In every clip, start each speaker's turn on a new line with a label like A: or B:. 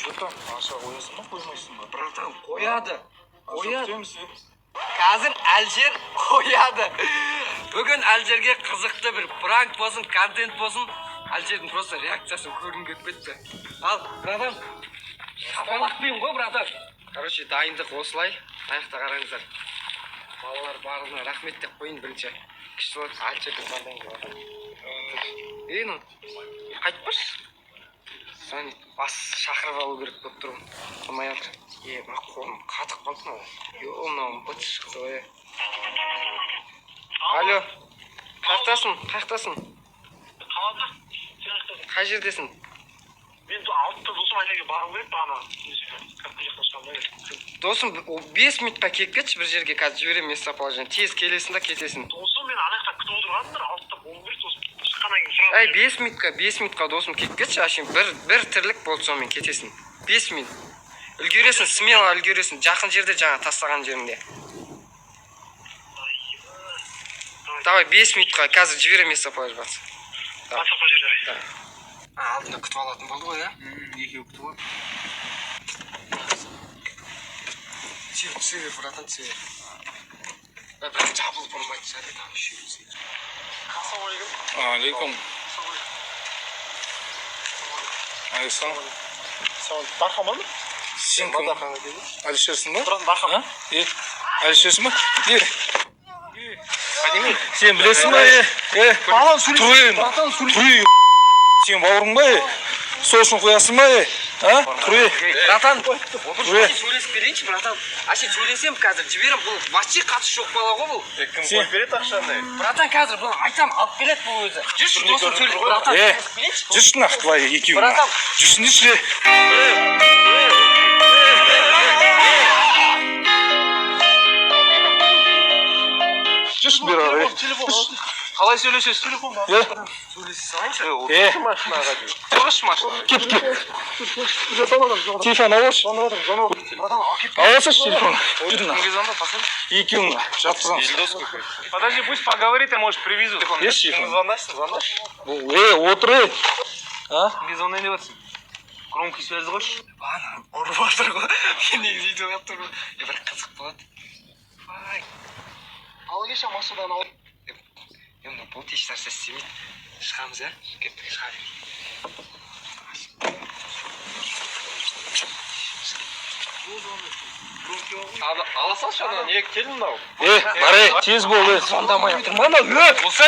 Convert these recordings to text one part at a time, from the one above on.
A: братан, аша қоясың ба қоймайсың ба?
B: Братан, қояды.
A: Күтеміз.
B: Қазір Әлжер қояды. Бүгін Әлжерге қызықты бір пранк болсын, контент болсын. Әлжердің просто реакциясын көргім келіп кетті. Ал, братан, шапалақпен ғой, братан. Короче, дайындық осылай. Аяқта қараңыздар. Балалар барлығына рахмет деп қойын бірінші. Кіші Әлжерді звондаймыз, братан. Ну, қайтпаш. Сән бас шақырып алу керек болып тұрмын. Қылмай алды. Мына қолым қатып қалды ма? Мынауым бытыш қызы ғой. Алло. Қаяқтасың?
C: Қалада.
B: Қай жердесің?
C: Мен алтыда досым айнаға барғым керек бағана.
B: Досым 5 минутқа келіп кетші бір жерге, қазір жіберемін местоположение. Тез келесің да кетесің.
C: Досым мен анаяқта күтіп отырғанмын, алтыда болу керек досым. Шыққаннан кейін сұрап.
B: 5 минутқа досым келіп кетші, ашын бір тірлік болды, сонымен кетесің. 5 минут. Үлгересің, смело үлгересің. Жақын жерде жаңа тастаған жеріңде. Давай 5 минутқа қазір жіберемін местоположение.
C: Басқа жерде.
B: Алдында күтіп алатын болды ғой, ja?
A: Екеу күтіп алып.
B: Түсі, братан, түсі. Бірақ жабылып ұрмайды шәрі.
A: Алейкум. Алейкум.
C: Бархаман ба?
A: Сен кім? Әлішерсің ба?
C: Тұран Бархам.
A: Әлішерсің ба?
D: Сен білесің ба?
C: Балан
D: Тұруй. Сен бауырың ба? Сол үшін қоясың ба? Тұруй.
B: Братан, сөйлесіп берейінші, братан. Ашын сөйлесем қазір, жіберем, бұл вообще қатысы жоқ бала ғой бұл.
A: Кім қойып береді ақшаны?
B: Братан, қазір бұны айтам, алып келеді бұл өзі. Жүрші, досым сөйлесіп, братан.
D: Жүршін ақ былай екеуің.
B: Братан.
D: Жүршін деші. Жүршін бер ағай.
A: Қалай сөйлесесіз? Телефонда.
B: Сөйлесе салайыншы.
A: Машинаға дейін.
B: Тұрыш машина.
D: Кет. Телефон алаш.
B: Братан, алып
D: Аласаш телефон. Жүрін ақ.
A: Кімге звондап, пацан?
D: Екеуің жаттығансың.
A: Ильдос какой. Подожди, пусть поговорит, я, может, привезу.
D: Еш телефон.
A: Звондашь?
D: Отыр.
A: Кімге звондайын деп жатсың? Громкий связь қойшы.
B: ұрып отыр ғой. Мен негізі видео қап тұр ғой. Бірақ қызық болады.
C: Ал кеше машинадан алып.
B: Енді бұл еш нәрсе істемейді. Шығамыз, ja? Кеттік, шыға берейік. Ала салшы ана, не келін мынау?
D: Барай, тез бол.
B: Сондамай отырма ана,
D: Болса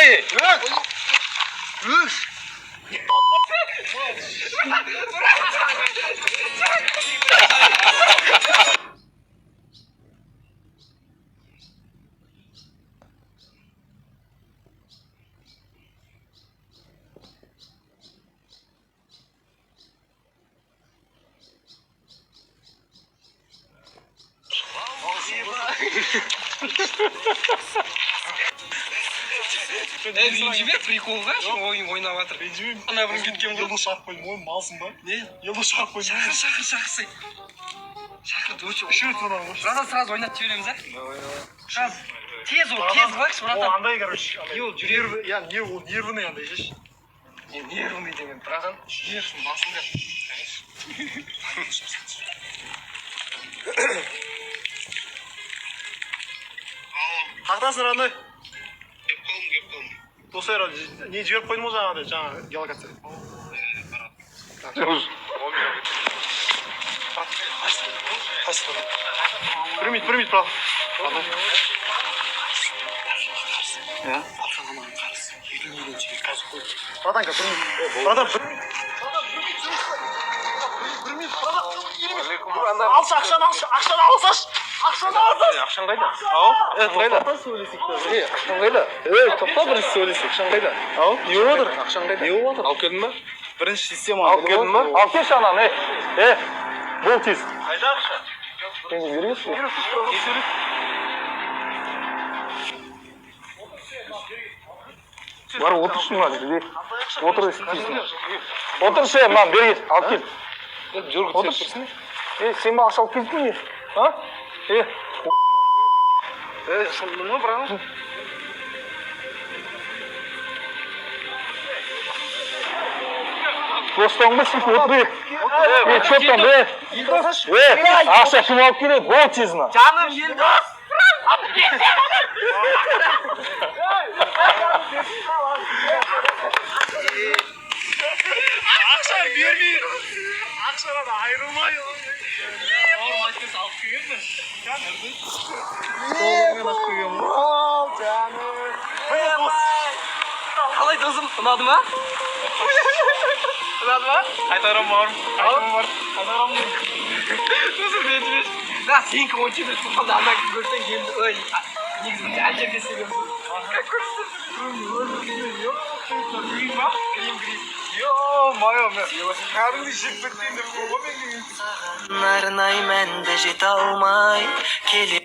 B: Ренжіме приколға, ойын ойнап жатыр.
C: Ренжімеймін.
B: Ана бұрын кеткен ғой.
C: Елді шақырып қойдым ғой, малсың ба?
B: Не?
C: Елді шақырып қойдым.
B: Шақырды, өте.
C: Үшеу тұрған ғой.
B: Братан, сразу ойнап жібереміз, а? Сразу. Тез қойықшы,
C: Ол
B: братан.
C: андай, короче. Нервы, ол нервный андай, жеш.
B: Нервный деген, братан. Нервсің, басында.
C: Қақтасың андай? Кеп қалым. Достар, не жіберіп қойдым ғой жаңа геолокация. Примит, брат. Братанка, примит. Братан, алшы, ақшаны алсаш. Ақшаны алсаш.
A: Ақшан қайда?
D: қайда? Ақшан қайда? Тоқта бірінші сөйлесек. Ақшан қайда? Не болып отыр?
A: Ақшан қайда?
D: Не болып отыр?
A: Алып келдің ба?
D: Бірінші система.
A: Алып келдің ба?
D: Алып келші ананы. Бол тез.
A: Қайда ақша?
D: Сен бересің?
A: Не сөйлесің?
D: Бар отыршы мына жерде. Отыр істейсің. Отыршы, мынаны бер кет, алып кел. Отыршы. Сен ба ақша алып келдің бе?
B: Шылдың ғой, братан.
D: Dostong'da siz oturayım. Çöp tam be. Akşam kim alıp geleyim? Gol çizme.
B: Canım Yildiz.
C: Akşam vermeyin. Akşama da ayrılmayın.
B: Қалай досым, ұнады ма? Ұнады ма?
A: Қайтарам барым.
B: Досым ренжімеш. Да, сенікі ойыншы емес болғанда ана көрсең енді ой, негізі әлжерге себебім.
E: Арнаймын да жете алмай келе